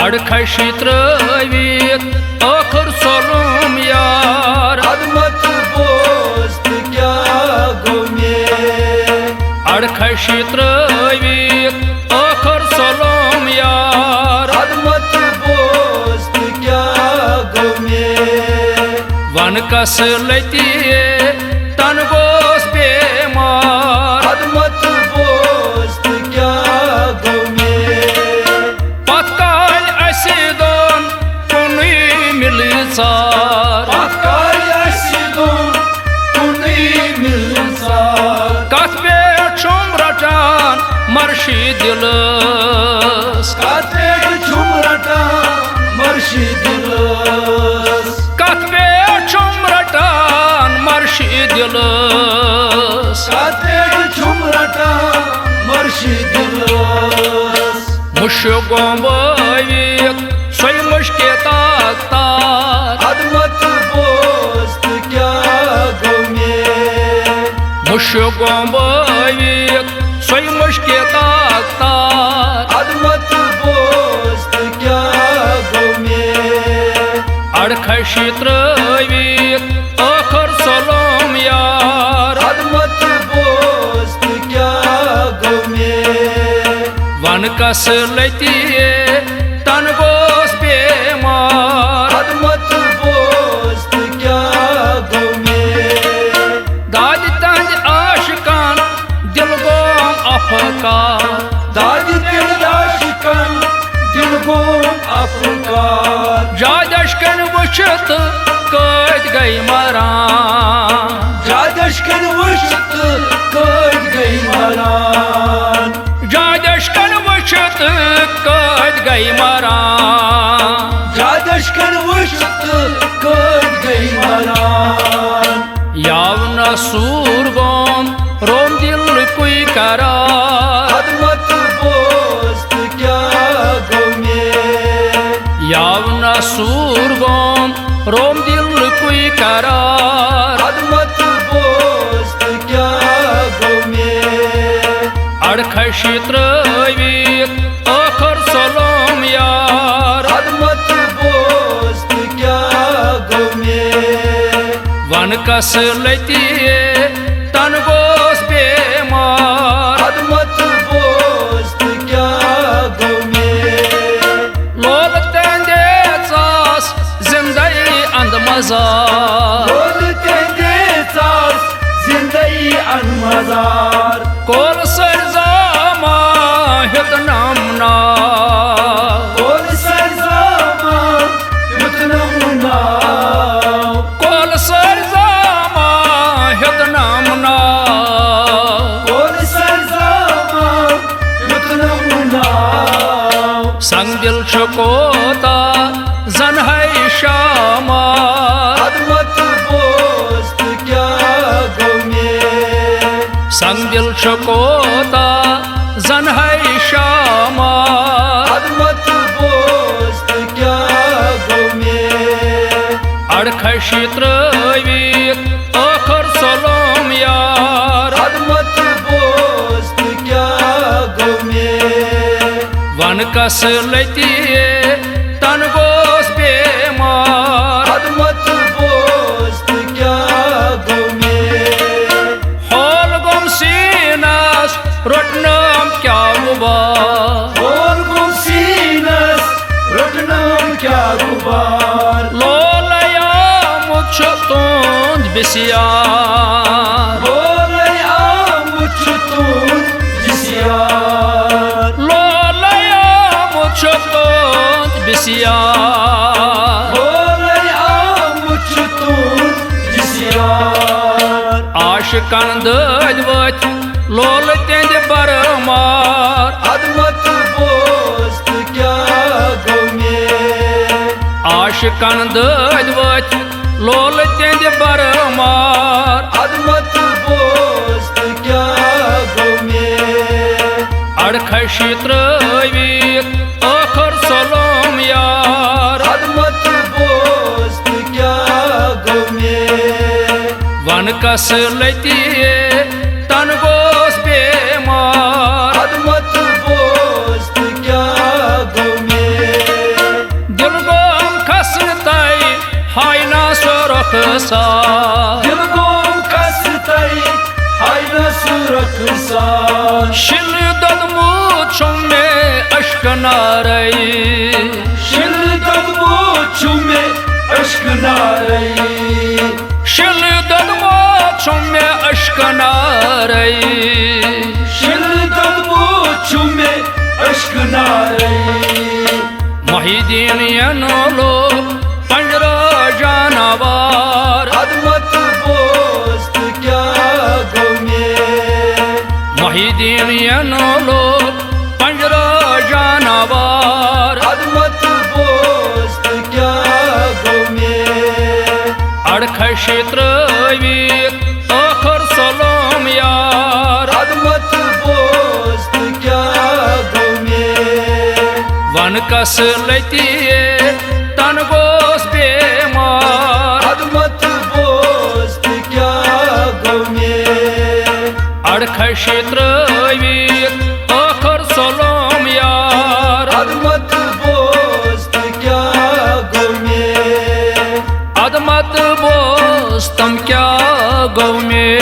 अड़खशी त्रवित आखर सोलम यार अदमत बोस्त क्या गो में अड़खशी त्रवित आखर सोलम यार अदमत बोस्त क्या गो में वन कस लती तन गोस बेमार अदमत बोस्त क्या गो में पत्काल असी दोन कुनी मिली सार कथ पे छुम रटान मर्शी दिलस कथ पे छुम रटान मर्शी दिलस कथ पे छुम रटान मर्शी दिलस कथ पे छुम रटान मर्शी दिलस मुश्यो गोंबविक सोई मुश्के तार अदमत बोस्त क्या गो में मुश्यो गोंबविक सोई मुश्के तार अदमत बोस्त क्या गो में अड़खशी त्रवित आखर सोलम यार अदमत बोस्त क्या गो में वन कस लती तन गोस बेमार अदमत बोस्त क्या गो में दाद तंज आशिकान दिल गोम अफकार दाद दिल आशिकन दिल गोम अफकार जादशकन वुशत कद गई मरान जादशकन वशत कद गई मरान जादशकन वुशत कद गई मरान जादशकन वशत कद गई मरान यावना सूर गोम रोम दिल कोई करार अदमत बोस्त क्या गो में यावना सूर गोम रोम दिल कोई करार अदमत बोस्त क्या गो में अड़खशी त्रवित आखर सोलम यार अदमत बोस्त क्या गो में वन कस लती तन गोस बेमार अदमत बोस्त क्या गो में लोल तंदे सास जिंदगी अंद मजार बोल तेरे सास जिंदगी अनमजार कोल सरजामा हित नामना बोल सरजामा युतनमुना कोल सरजामा हित नामना बोल सरजामा युतनमुना संग दिल छकोता जन है शामार अदमत बोस्त क्या गो में संग दिल छकोता जन है शामार अदमत बोस्त क्या गो में अड़खशी त्रवित आखर सोलम यार अदमत बोस्त क्या गो में वन कस लती तन गोस बेमार अदमत बोस्त क्या गो में होल गुम सीनस रोटनम क्या गुबार और गुसीनस रुटनम क्या गुबार लोलया मुछ तुंद बिसियार बोलया मुझ तून जिसियार लोलया मुछ तुंद बिसियार बोलया मुझ तून जिसियार आशिकन दद लोल तेंद बरमार अदमत बोस्त क्या गो में आशिकन दद लोल तेंद बरमार अदमत बोस्त क्या गो में अड़खशी त्रवित आखर सोलम यार अदमत बोस्त क्या गो में वन कस लती तन गोस बेमार अदमत बोस्त क्या गो में सा दिल गोम कसतई हायला सुरख सा शिल ददमूत शुमे अश्क नारई शिल ददमूत शुमे अश्क नारई शिल ददमूत शुमे अश्क नारई शिल ददमूत शुमे अश्क नारई मोहिदीन यनोलो पंजरा जानवर अदमत बोस्त क्या गौ में मोहिदीन यनोलो पंजरा जानवर अदमत बोस्त क्या गौ में अड़खश त्रवीत आखर सलोम यार अदमत बोस्त क्या गौ में वन कस लतिए तन गोस बेमार अदमत बोस्त क्या गौ में अड़खश त्रवीत आखर सलोम यार अदमत बोस्त क्या गौ में अदमत बोस्तम क्या गौ में